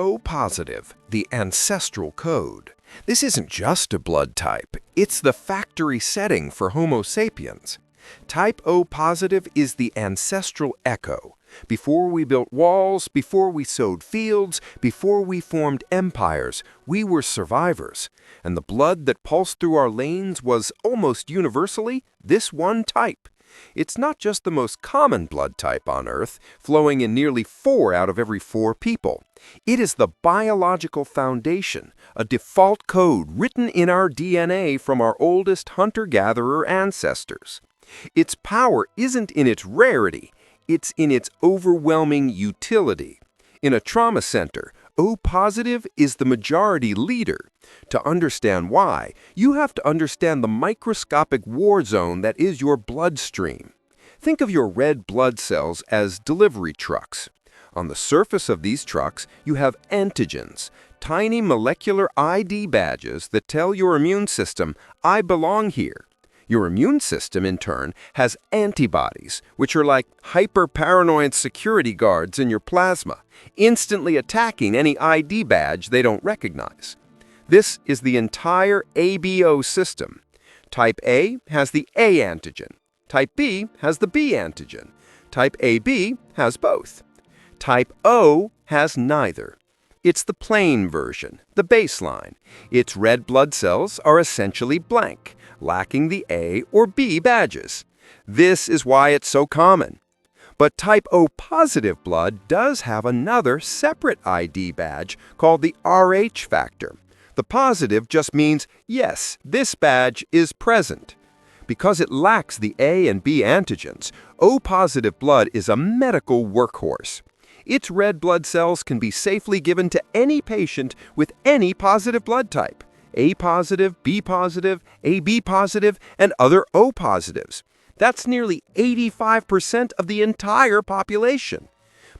O positive, the ancestral code. This isn't just a blood type, it's the factory setting for Homo sapiens. Type O positive is the ancestral echo. Before we built walls, before we sowed fields, before we formed empires, we were survivors. And the blood that pulsed through our veins was almost universally this one type. It's not just the most common blood type on Earth, flowing in nearly 4 out of every 4 people. It is the biological foundation, a default code written in our DNA from our oldest hunter-gatherer ancestors. Its power isn't in its rarity, it's in its overwhelming utility. In a trauma center, O positive is the majority leader. To understand why, you have to understand the microscopic war zone that is your bloodstream. Think of your red blood cells as delivery trucks. On the surface of these trucks, you have antigens, tiny molecular ID badges that tell your immune system, I belong here. Your immune system, in turn, has antibodies, which are like hyper-paranoid security guards in your plasma, instantly attacking any ID badge they don't recognize. This is the entire ABO system. Type A has the A antigen. Type B has the B antigen. Type AB has both. Type O has neither. It's the plain version, the baseline. Its red blood cells are essentially blank, lacking the A or B badges. This is why it's so common. But type O positive blood does have another separate ID badge called the Rh factor. The positive just means, yes, this badge is present. Because it lacks the A and B antigens, O positive blood is a medical workhorse. Its red blood cells can be safely given to any patient with any positive blood type. A positive, B positive, AB positive, and other O positives. That's nearly 85% of the entire population.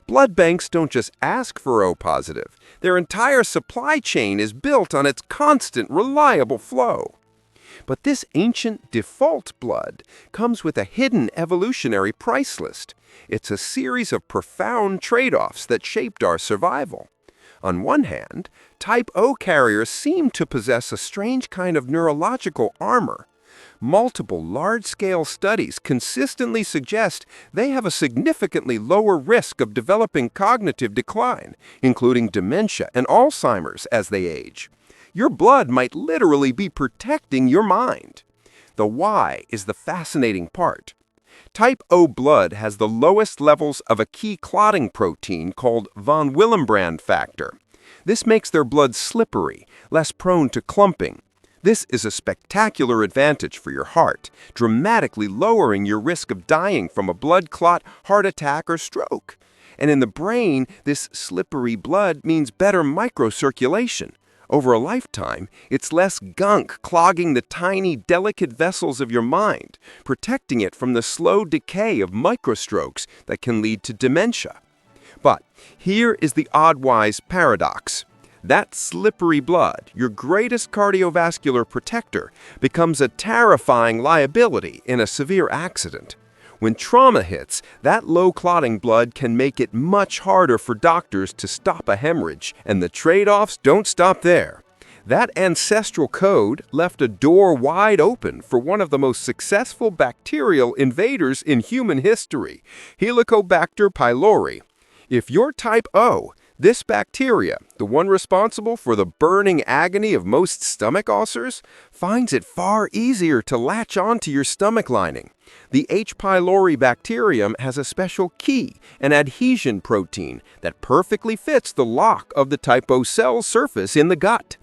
Blood banks don't just ask for O positive. Their entire supply chain is built on its constant, reliable flow. But this ancient default blood comes with a hidden evolutionary price list. It's a series of profound trade-offs that shaped our survival. On one hand, type O carriers seem to possess a strange kind of neurological armor. Multiple large-scale studies consistently suggest they have a significantly lower risk of developing cognitive decline, including dementia and Alzheimer's as they age. Your blood might literally be protecting your mind. The why is the fascinating part. Type O blood has the lowest levels of a key clotting protein called von Willebrand factor. This makes their blood slippery, less prone to clumping. This is a spectacular advantage for your heart, dramatically lowering your risk of dying from a blood clot, heart attack, or stroke. And in the brain, this slippery blood means better microcirculation. Over a lifetime, it's less gunk clogging the tiny, delicate vessels of your mind, protecting it from the slow decay of microstrokes that can lead to dementia. But here is the odd-wise paradox. That slippery blood, your greatest cardiovascular protector, becomes a terrifying liability in a severe accident. When trauma hits, that low-clotting blood can make it much harder for doctors to stop a hemorrhage, and the trade-offs don't stop there. That ancestral code left a door wide open for one of the most successful bacterial invaders in human history, Helicobacter pylori. If you're type O, this bacteria, the one responsible for the burning agony of most stomach ulcers, finds it far easier to latch onto your stomach lining. The H. pylori bacterium has a special key, an adhesion protein, that perfectly fits the lock of the type O cell surface in the gut.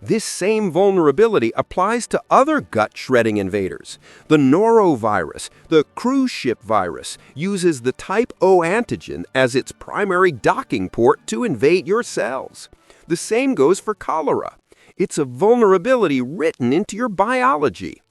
This same vulnerability applies to other gut-shredding invaders. The norovirus, the cruise ship virus, uses the type O antigen as its primary docking port to invade your cells. The same goes for cholera. It's a vulnerability written into your biology.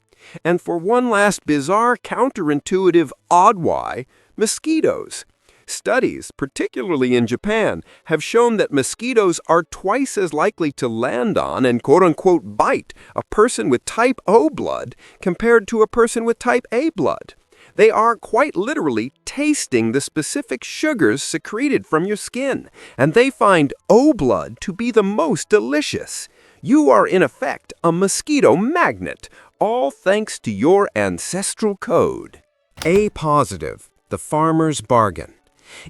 And for one last bizarre, counterintuitive odd why, mosquitoes. Studies, particularly in Japan, have shown that mosquitoes are twice as likely to land on and quote-unquote bite a person with type O blood compared to a person with type A blood. They are quite literally tasting the specific sugars secreted from your skin, and they find O blood to be the most delicious. You are in effect a mosquito magnet, all thanks to your ancestral code. A positive, the farmer's bargain.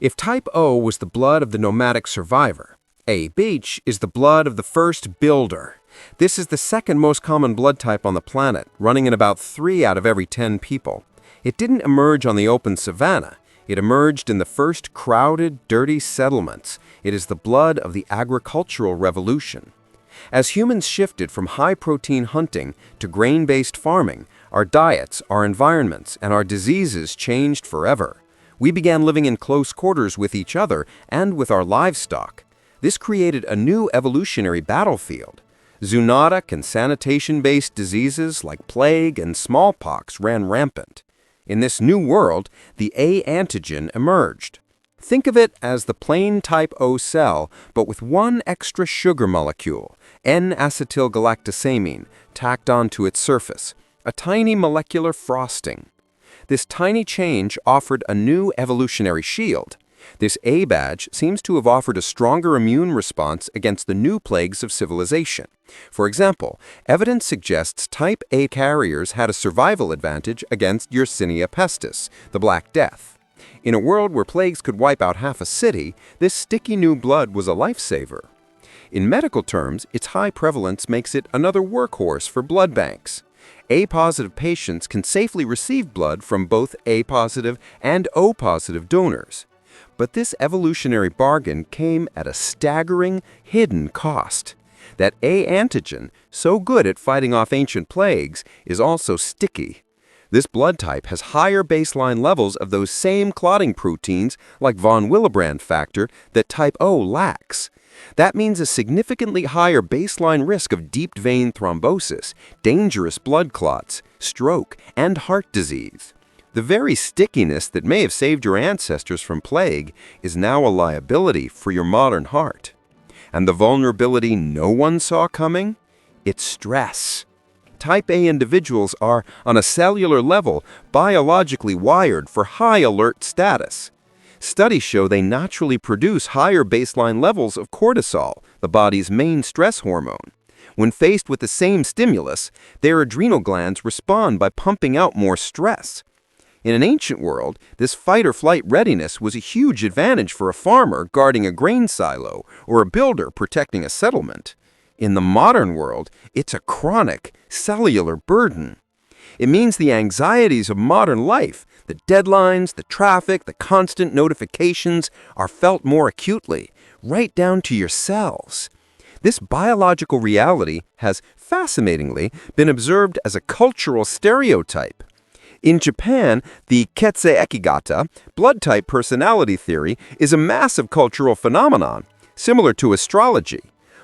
If type O was the blood of the nomadic survivor, AB is the blood of the first builder. This is the second most common blood type on the planet, running in about 3 out of every 10 people. It didn't emerge on the open savanna. It emerged in the first crowded, dirty settlements. It is the blood of the agricultural revolution. As humans shifted from high-protein hunting to grain-based farming, our diets, our environments, and our diseases changed forever. We began living in close quarters with each other and with our livestock. This created a new evolutionary battlefield. Zoonotic and sanitation-based diseases like plague and smallpox ran rampant. In this new world, the A antigen emerged. Think of it as the plain type O cell, but with one extra sugar molecule, N-acetylgalactosamine, tacked onto its surface, a tiny molecular frosting. This tiny change offered a new evolutionary shield. This A badge seems to have offered a stronger immune response against the new plagues of civilization. For example, evidence suggests type A carriers had a survival advantage against Yersinia pestis, the Black Death. In a world where plagues could wipe out half a city, this sticky new blood was a lifesaver. In medical terms, its high prevalence makes it another workhorse for blood banks. A-positive patients can safely receive blood from both A-positive and O-positive donors. But this evolutionary bargain came at a staggering, hidden cost. That A antigen, so good at fighting off ancient plagues, is also sticky. This blood type has higher baseline levels of those same clotting proteins like von Willebrand factor that type O lacks. That means a significantly higher baseline risk of deep vein thrombosis, dangerous blood clots, stroke, and heart disease. The very stickiness that may have saved your ancestors from plague is now a liability for your modern heart. And the vulnerability no one saw coming? It's stress. Type A individuals are, on a cellular level, biologically wired for high alert status. Studies show they naturally produce higher baseline levels of cortisol, the body's main stress hormone. When faced with the same stimulus, their adrenal glands respond by pumping out more stress. In an ancient world, this fight-or-flight readiness was a huge advantage for a farmer guarding a grain silo or a builder protecting a settlement. In the modern world, it's a chronic, cellular burden. It means the anxieties of modern life, the deadlines, the traffic, the constant notifications, are felt more acutely, right down to your cells. This biological reality has, fascinatingly, been observed as a cultural stereotype. In Japan, the Ketsei-ekigata, blood type personality theory, is a massive cultural phenomenon, similar to astrology.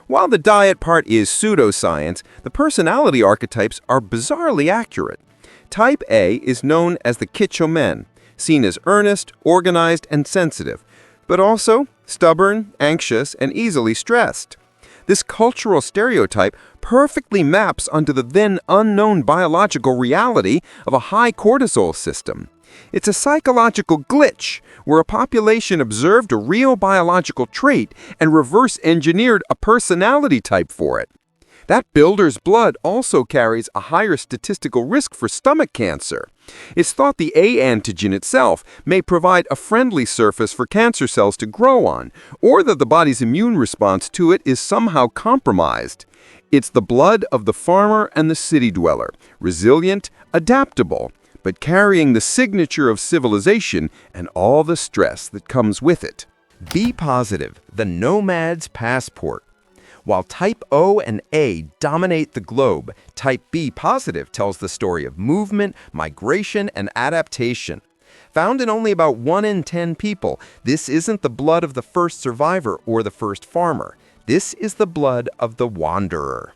While the diet part is pseudoscience, the personality archetypes are bizarrely accurate. Type A is known as the Kichomen, seen as earnest, organized, and sensitive, but also stubborn, anxious, and easily stressed. This cultural stereotype perfectly maps onto the then unknown biological reality of a high cortisol system. It's a psychological glitch where a population observed a real biological trait and reverse-engineered a personality type for it. That builder's blood also carries a higher statistical risk for stomach cancer. It's thought the A antigen itself may provide a friendly surface for cancer cells to grow on, or that the body's immune response to it is somehow compromised. It's the blood of the farmer and the city dweller, resilient, adaptable, but carrying the signature of civilization and all the stress that comes with it. B positive, the nomad's passport. While type O and A dominate the globe, type B positive tells the story of movement, migration, and adaptation. Found in only about 1 in 10 people, this isn't the blood of the first survivor or the first farmer. This is the blood of the wanderer.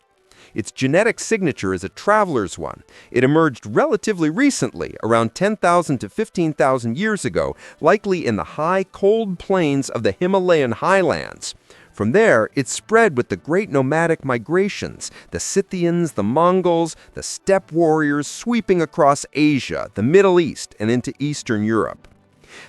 Its genetic signature is a traveler's one. It emerged relatively recently, around 10,000 to 15,000 years ago, likely in the high, cold plains of the Himalayan highlands. From there, it spread with the great nomadic migrations, the Scythians, the Mongols, the steppe warriors sweeping across Asia, the Middle East, and into Eastern Europe.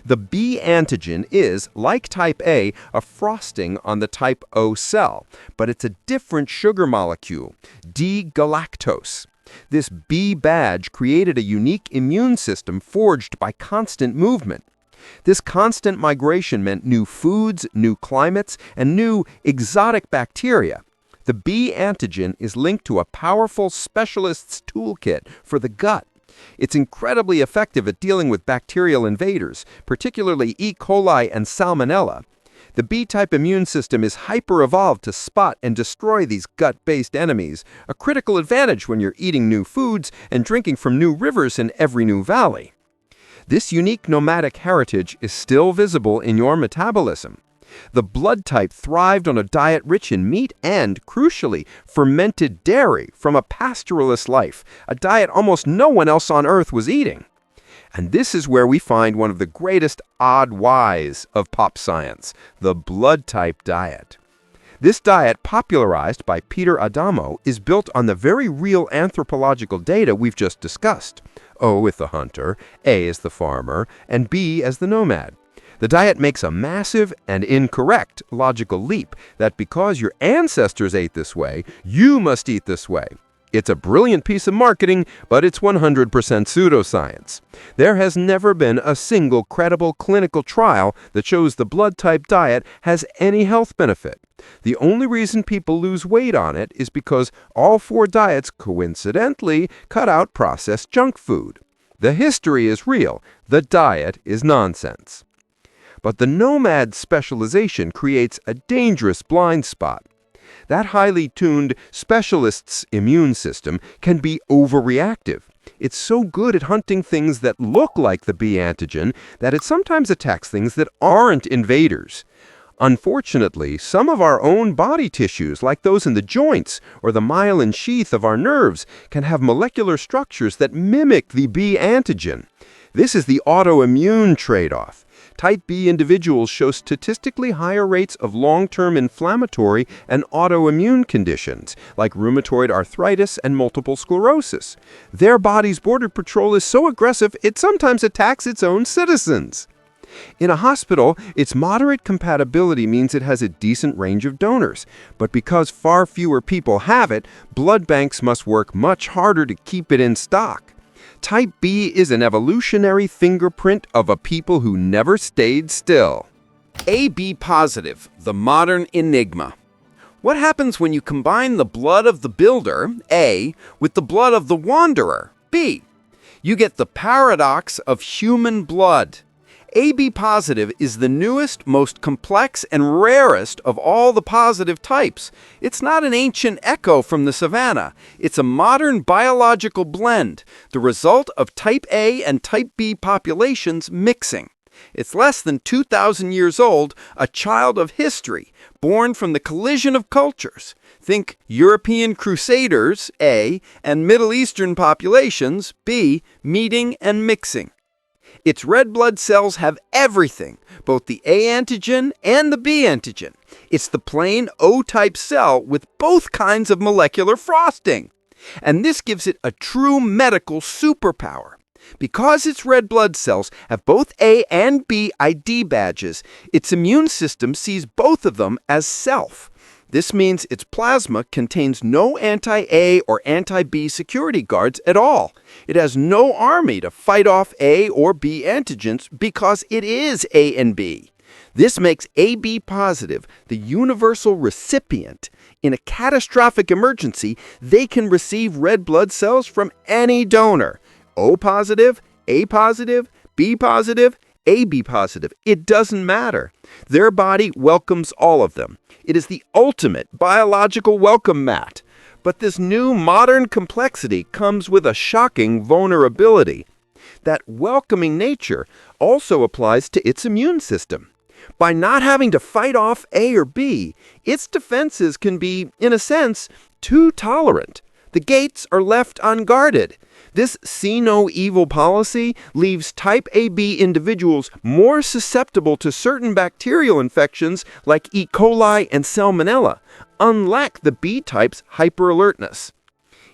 The B antigen is, like type A, a frosting on the type O cell, but it's a different sugar molecule, D-galactose. This B badge created a unique immune system forged by constant movement. This constant migration meant new foods, new climates, and new exotic bacteria. The B antigen is linked to a powerful specialist's toolkit for the gut. It's incredibly effective at dealing with bacterial invaders, particularly E. coli and Salmonella. The B-type immune system is hyper-evolved to spot and destroy these gut-based enemies, a critical advantage when you're eating new foods and drinking from new rivers in every new valley. This unique nomadic heritage is still visible in your metabolism. The blood type thrived on a diet rich in meat and, crucially, fermented dairy from a pastoralist life, a diet almost no one else on Earth was eating. And this is where we find one of the greatest odd whys of pop science, the blood type diet. This diet, popularized by Peter Adamo, is built on the very real anthropological data we've just discussed. O is the hunter, A is the farmer, and B as the nomad. The diet makes a massive and incorrect logical leap that because your ancestors ate this way, you must eat this way. It's a brilliant piece of marketing, but it's 100% pseudoscience. There has never been a single credible clinical trial that shows the blood type diet has any health benefit. The only reason people lose weight on it is because all four diets coincidentally cut out processed junk food. The history is real. The diet is nonsense. But the nomad specialization creates a dangerous blind spot. That highly tuned specialist's immune system can be overreactive. It's so good at hunting things that look like the B antigen that it sometimes attacks things that aren't invaders. Unfortunately, some of our own body tissues, like those in the joints or the myelin sheath of our nerves, can have molecular structures that mimic the B antigen. This is the autoimmune trade-off. Type B individuals show statistically higher rates of long-term inflammatory and autoimmune conditions, like rheumatoid arthritis and multiple sclerosis. Their body's border patrol is so aggressive it sometimes attacks its own citizens. In a hospital, its moderate compatibility means it has a decent range of donors. But because far fewer people have it, blood banks must work much harder to keep it in stock. Type B is an evolutionary fingerprint of a people who never stayed still. AB positive, the modern enigma. What happens when you combine the blood of the builder, A, with the blood of the wanderer, B? You get the paradox of human blood. AB positive is the newest, most complex, and rarest of all the positive types. It's not an ancient echo from the savannah. It's a modern biological blend, the result of type A and type B populations mixing. It's less than 2,000 years old, a child of history, born from the collision of cultures. Think European crusaders, A, and Middle Eastern populations, B, meeting and mixing. Its red blood cells have everything, both the A antigen and the B antigen. It's the plain O-type cell with both kinds of molecular frosting. And this gives it a true medical superpower. Because its red blood cells have both A and B ID badges, its immune system sees both of them as self. This means its plasma contains no anti-A or anti-B security guards at all. It has no army to fight off A or B antigens because it is A and B. This makes AB positive the universal recipient. In a catastrophic emergency, they can receive red blood cells from any donor. O positive, A positive, B positive, AB positive. It doesn't matter. Their body welcomes all of them. It is the ultimate biological welcome mat. But this new modern complexity comes with a shocking vulnerability. That welcoming nature also applies to its immune system. By not having to fight off A or B, its defenses can be, in a sense, too tolerant. The gates are left unguarded. This see no evil policy leaves type AB individuals more susceptible to certain bacterial infections like E. coli and Salmonella, unlike the B type's hyperalertness.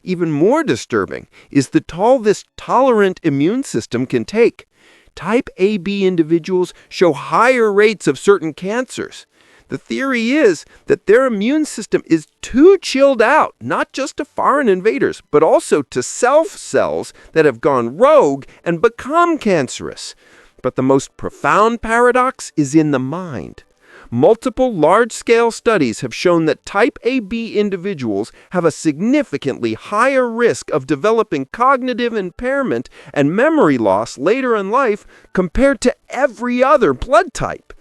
Even more disturbing is the toll this tolerant immune system can take. Type AB individuals show higher rates of certain cancers. The theory is that their immune system is too chilled out, not just to foreign invaders, but also to self cells that have gone rogue and become cancerous. But the most profound paradox is in the mind. Multiple large-scale studies have shown that type AB individuals have a significantly higher risk of developing cognitive impairment and memory loss later in life compared to every other blood type.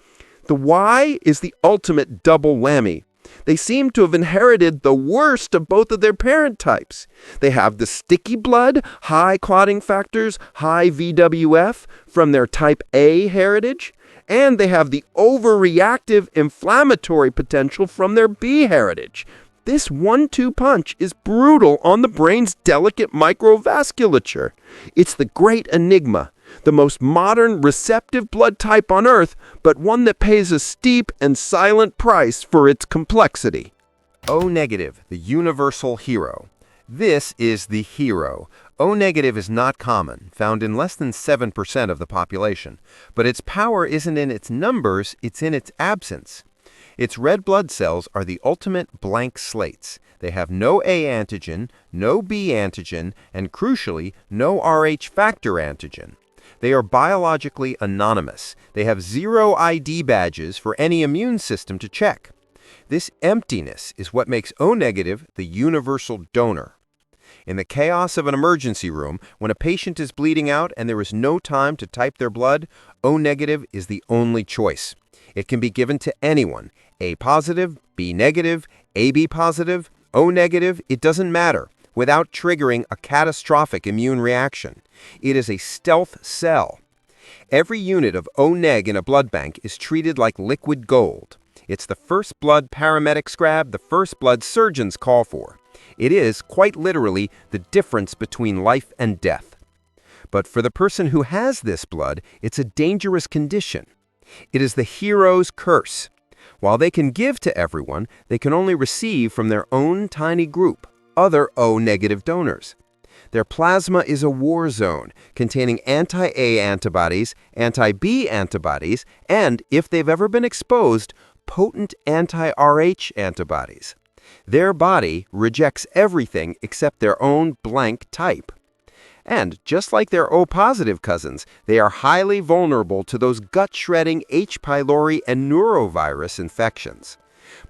The Y is the ultimate double whammy. They seem to have inherited the worst of both of their parent types. They have the sticky blood, high clotting factors, high VWF from their type A heritage, and they have the overreactive inflammatory potential from their B heritage. This 1-2 punch is brutal on the brain's delicate microvasculature. It's the great enigma, the most modern receptive blood type on Earth, but one that pays a steep and silent price for its complexity. O negative, the universal hero. This is the hero. O negative is not common, found in less than 7% of the population, but its power isn't in its numbers, it's in its absence. Its red blood cells are the ultimate blank slates. They have no A antigen, no B antigen, and crucially, no Rh factor antigen. They are biologically anonymous. They have 0 ID badges for any immune system to check. This emptiness is what makes O negative the universal donor. In the chaos of an emergency room, when a patient is bleeding out and there is no time to type their blood, O negative is the only choice. It can be given to anyone, A positive, B negative, AB positive, O negative, it doesn't matter, without triggering a catastrophic immune reaction. It is a stealth cell. Every unit of O neg in a blood bank is treated like liquid gold. It's the first blood paramedics grab, the first blood surgeons call for. It is, quite literally, the difference between life and death. But for the person who has this blood, it's a dangerous condition. It is the hero's curse. While they can give to everyone, they can only receive from their own tiny group, other O-negative donors. Their plasma is a war zone containing anti-A antibodies, anti-B antibodies, and, if they've ever been exposed, potent anti-Rh antibodies. Their body rejects everything except their own blank type. And just like their O-positive cousins, they are highly vulnerable to those gut-shredding H. pylori and neurovirus infections.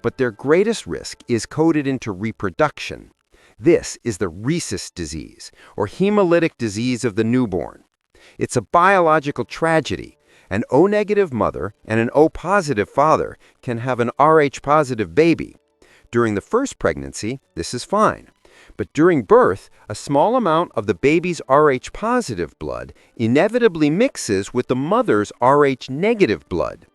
But their greatest risk is coded into reproduction. This is the rhesus disease, or hemolytic disease of the newborn. It's a biological tragedy. An O-negative mother and an O-positive father can have an Rh-positive baby. During the first pregnancy, this is fine. But during birth, a small amount of the baby's Rh-positive blood inevitably mixes with the mother's Rh-negative blood.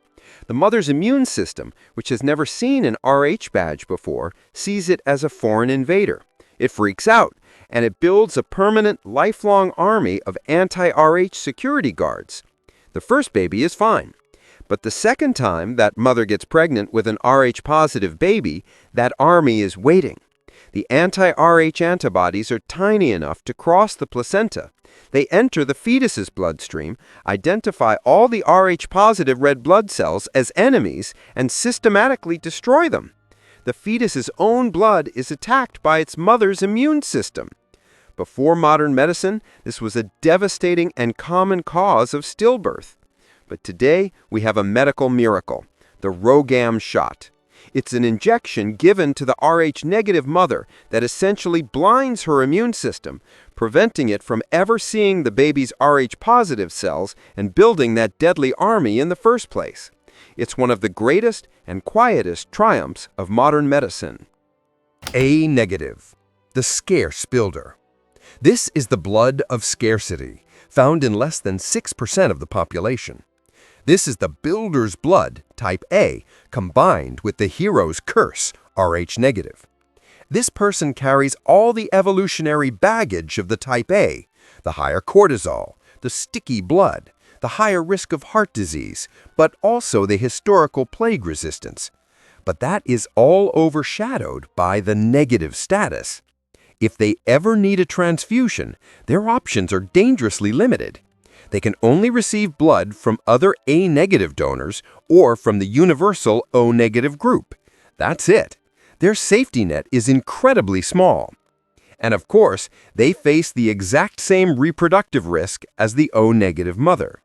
The mother's immune system, which has never seen an Rh badge before, sees it as a foreign invader. It freaks out, and it builds a permanent, lifelong army of anti-Rh security guards. The first baby is fine. But the second time that mother gets pregnant with an Rh-positive baby, that army is waiting. The anti-Rh antibodies are tiny enough to cross the placenta. They enter the fetus's bloodstream, identify all the Rh-positive red blood cells as enemies, and systematically destroy them. The fetus's own blood is attacked by its mother's immune system. Before modern medicine, this was a devastating and common cause of stillbirth. But today, we have a medical miracle, the RhoGAM shot. It's an injection given to the Rh-negative mother that essentially blinds her immune system, preventing it from ever seeing the baby's Rh-positive cells and building that deadly army in the first place. It's one of the greatest and quietest triumphs of modern medicine. A-negative, the scarce builder. This is the blood of scarcity, found in less than 6% of the population. This is the builder's blood, type A, combined with the hero's curse, Rh-negative. This person carries all the evolutionary baggage of the type A, the higher cortisol, the sticky blood, the higher risk of heart disease, but also the historical plague resistance. But that is all overshadowed by the negative status. If they ever need a transfusion, their options are dangerously limited. They can only receive blood from other A-negative donors or from the universal O-negative group. That's it. Their safety net is incredibly small. And of course, they face the exact same reproductive risk as the O-negative mother.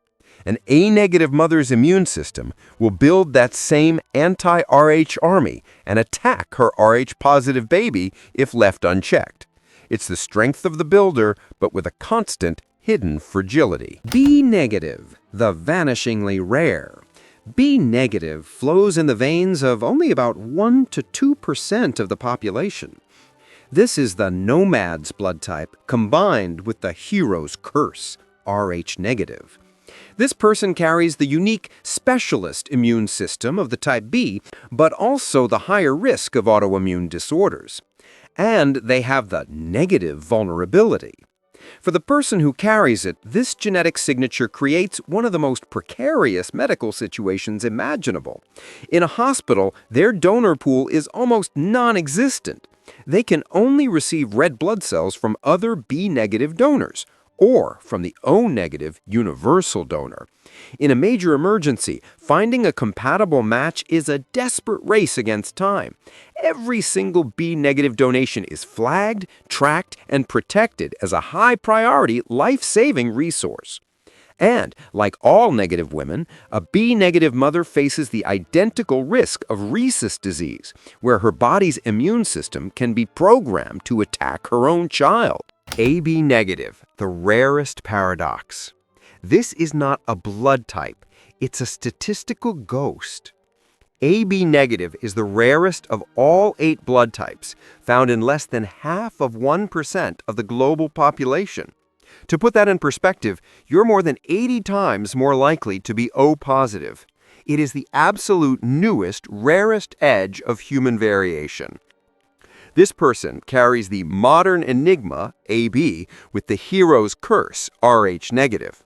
An A-negative mother's immune system will build that same anti-Rh army and attack her Rh-positive baby if left unchecked. It's the strength of the builder, but with a constant, hidden fragility. B-negative, the vanishingly rare. B-negative flows in the veins of only about 1 to 2% of the population. This is the Nomad's blood type combined with the hero's curse, Rh-negative. This person carries the unique specialist immune system of the type B, but also the higher risk of autoimmune disorders. And they have the negative vulnerability. For the person who carries it, this genetic signature creates one of the most precarious medical situations imaginable. In a hospital, their donor pool is almost non-existent. They can only receive red blood cells from other B-negative donors, or from the O-negative universal donor. In a major emergency, finding a compatible match is a desperate race against time. Every single B-negative donation is flagged, tracked, and protected as a high-priority, life-saving resource. And, like all negative women, a B-negative mother faces the identical risk of rhesus disease, where her body's immune system can be programmed to attack her own child. AB negative, the rarest paradox. This is not a blood type, it's a statistical ghost. AB negative is the rarest of all 8 blood types, found in less than half of 1% of the global population. To put that in perspective, you're more than 80 times more likely to be O positive. It is the absolute newest, rarest edge of human variation. This person carries the modern Enigma, AB, with the hero's curse, Rh negative.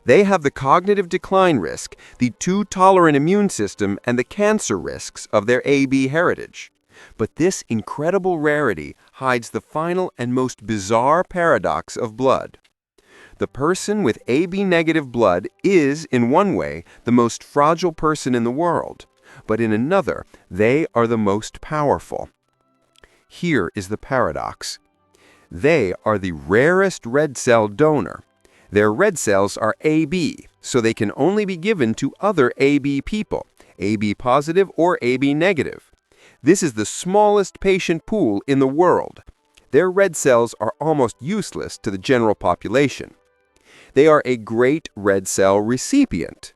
They have the cognitive decline risk, the too tolerant immune system, and the cancer risks of their AB heritage. But this incredible rarity hides the final and most bizarre paradox of blood. The person with AB negative blood is, in one way, the most fragile person in the world, but in another, they are the most powerful. Here is the paradox. They are the rarest red cell donor. Their red cells are AB, so they can only be given to other AB people, AB positive or AB negative. This is the smallest patient pool in the world. Their red cells are almost useless to the general population. They are a great red cell recipient.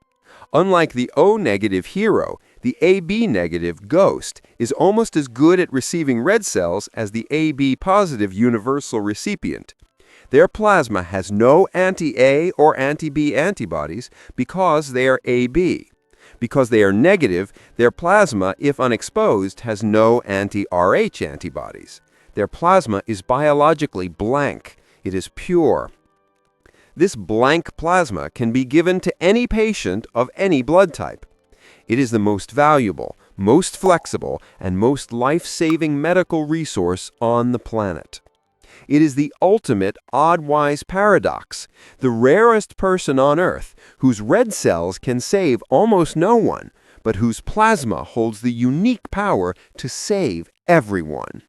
Unlike the O-negative hero, the AB-negative ghost is almost as good at receiving red cells as the AB-positive universal recipient. Their plasma has no anti-A or anti-B antibodies because they are AB. Because they are negative, their plasma, if unexposed, has no anti-Rh antibodies. Their plasma is biologically blank. It is pure. This blank plasma can be given to any patient of any blood type. It is the most valuable, most flexible, and most life-saving medical resource on the planet. It is the ultimate odd-wise paradox, the rarest person on Earth whose red cells can save almost no one, but whose plasma holds the unique power to save everyone.